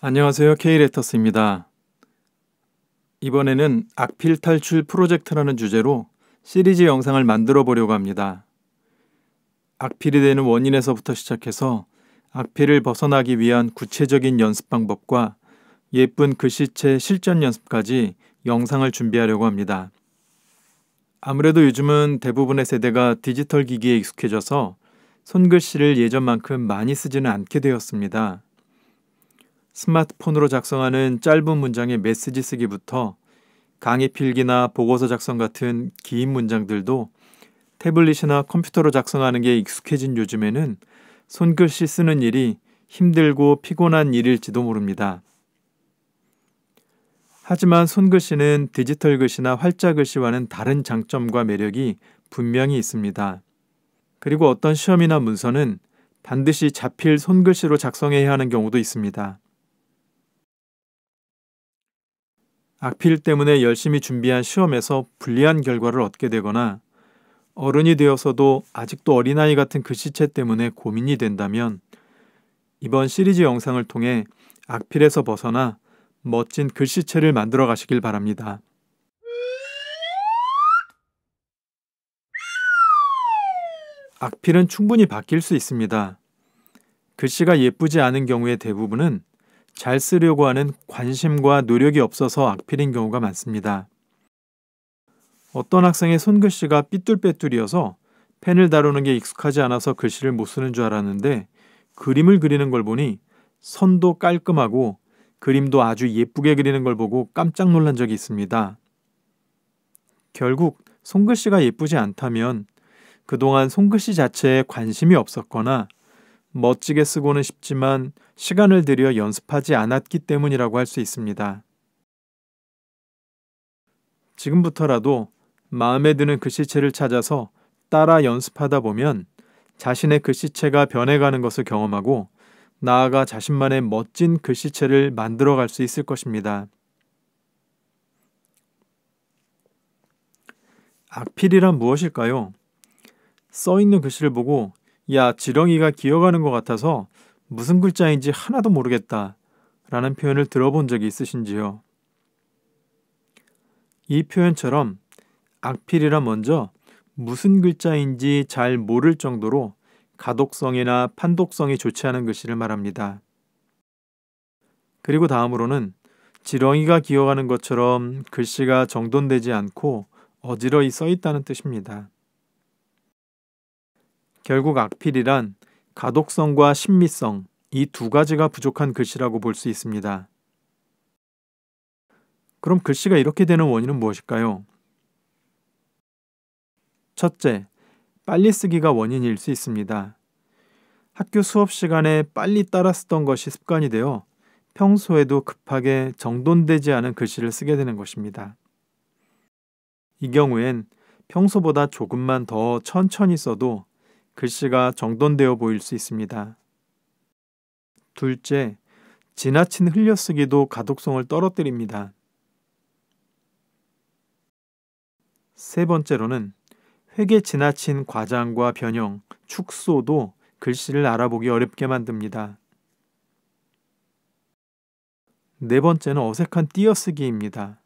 안녕하세요. K레터스입니다. 이번에는 악필 탈출 프로젝트라는 주제로 시리즈 영상을 만들어 보려고 합니다. 악필이 되는 원인에서부터 시작해서 악필을 벗어나기 위한 구체적인 연습 방법과 예쁜 글씨체 실전 연습까지 영상을 준비하려고 합니다. 아무래도 요즘은 대부분의 세대가 디지털 기기에 익숙해져서 손글씨를 예전만큼 많이 쓰지는 않게 되었습니다. 스마트폰으로 작성하는 짧은 문장의 메시지 쓰기부터 강의 필기나 보고서 작성 같은 긴 문장들도 태블릿이나 컴퓨터로 작성하는 게 익숙해진 요즘에는 손글씨 쓰는 일이 힘들고 피곤한 일일지도 모릅니다. 하지만 손글씨는 디지털 글씨나 활자 글씨와는 다른 장점과 매력이 분명히 있습니다. 그리고 어떤 시험이나 문서는 반드시 자필 손글씨로 작성해야 하는 경우도 있습니다. 악필 때문에 열심히 준비한 시험에서 불리한 결과를 얻게 되거나 어른이 되어서도 아직도 어린아이 같은 글씨체 때문에 고민이 된다면 이번 시리즈 영상을 통해 악필에서 벗어나 멋진 글씨체를 만들어 가시길 바랍니다. 악필은 충분히 바뀔 수 있습니다. 글씨가 예쁘지 않은 경우의 대부분은 잘 쓰려고 하는 관심과 노력이 없어서 악필인 경우가 많습니다. 어떤 학생의 손글씨가 삐뚤빼뚤이어서 펜을 다루는 게 익숙하지 않아서 글씨를 못 쓰는 줄 알았는데 그림을 그리는 걸 보니 선도 깔끔하고 그림도 아주 예쁘게 그리는 걸 보고 깜짝 놀란 적이 있습니다. 결국 손글씨가 예쁘지 않다면 그동안 손글씨 자체에 관심이 없었거나 멋지게 쓰고는 싶지만 시간을 들여 연습하지 않았기 때문이라고 할 수 있습니다. 지금부터라도 마음에 드는 글씨체를 찾아서 따라 연습하다 보면 자신의 글씨체가 변해가는 것을 경험하고 나아가 자신만의 멋진 글씨체를 만들어갈 수 있을 것입니다. 악필이란 무엇일까요? 써있는 글씨를 보고 야, 지렁이가 기어가는 것 같아서 무슨 글자인지 하나도 모르겠다 라는 표현을 들어본 적이 있으신지요? 이 표현처럼 악필이란 먼저 무슨 글자인지 잘 모를 정도로 가독성이나 판독성이 좋지 않은 글씨를 말합니다. 그리고 다음으로는 지렁이가 기어가는 것처럼 글씨가 정돈되지 않고 어지러이 써 있다는 뜻입니다. 결국 악필이란 가독성과 신미성, 이 두 가지가 부족한 글씨라고 볼 수 있습니다. 그럼 글씨가 이렇게 되는 원인은 무엇일까요? 첫째, 빨리 쓰기가 원인일 수 있습니다. 학교 수업 시간에 빨리 따라 쓰던 것이 습관이 되어 평소에도 급하게 정돈되지 않은 글씨를 쓰게 되는 것입니다. 이 경우엔 평소보다 조금만 더 천천히 써도 글씨가 정돈되어 보일 수 있습니다. 둘째, 지나친 흘려쓰기도 가독성을 떨어뜨립니다. 세 번째로는 획에 지나친 과장과 변형, 축소도 글씨를 알아보기 어렵게 만듭니다. 네 번째는 어색한 띄어쓰기입니다.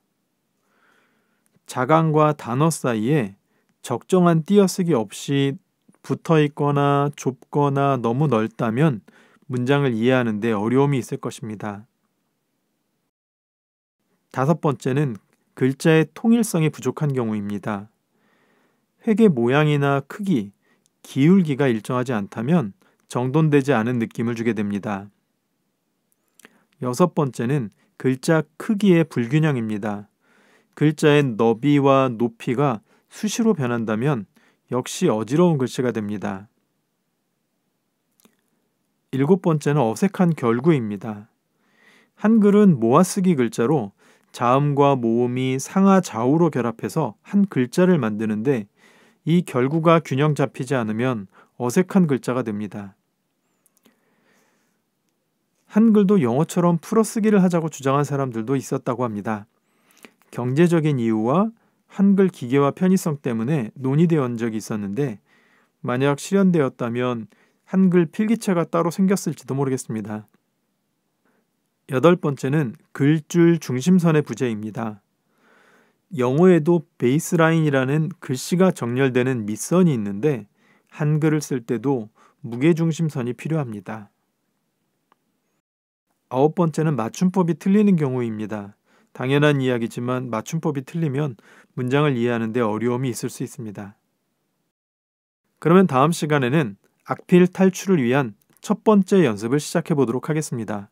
자강과 단어 사이에 적정한 띄어쓰기 없이 붙어 있거나 좁거나 너무 넓다면 문장을 이해하는 데 어려움이 있을 것입니다. 다섯 번째는 글자의 통일성이 부족한 경우입니다. 획의 모양이나 크기, 기울기가 일정하지 않다면 정돈되지 않은 느낌을 주게 됩니다. 여섯 번째는 글자 크기의 불균형입니다. 글자의 너비와 높이가 수시로 변한다면 역시 어지러운 글씨가 됩니다. 일곱 번째는 어색한 결구입니다. 한글은 모아쓰기 글자로 자음과 모음이 상하 좌우로 결합해서 한 글자를 만드는데 이 결구가 균형 잡히지 않으면 어색한 글자가 됩니다. 한글도 영어처럼 풀어쓰기를 하자고 주장한 사람들도 있었다고 합니다. 경제적인 이유와 한글 기계화 편의성 때문에 논의되어 적이 있었는데 만약 실현되었다면 한글 필기체가 따로 생겼을지도 모르겠습니다. 8번째는 글줄 중심선의 부재입니다. 영어에도 베이스라인이라는 글씨가 정렬되는 밑선이 있는데 한글을 쓸 때도 무게중심선이 필요합니다. 9번째는 맞춤법이 틀리는 경우입니다. 당연한 이야기지만 맞춤법이 틀리면 문장을 이해하는 데 어려움이 있을 수 있습니다. 그러면 다음 시간에는 악필 탈출을 위한 첫 번째 연습을 시작해 보도록 하겠습니다.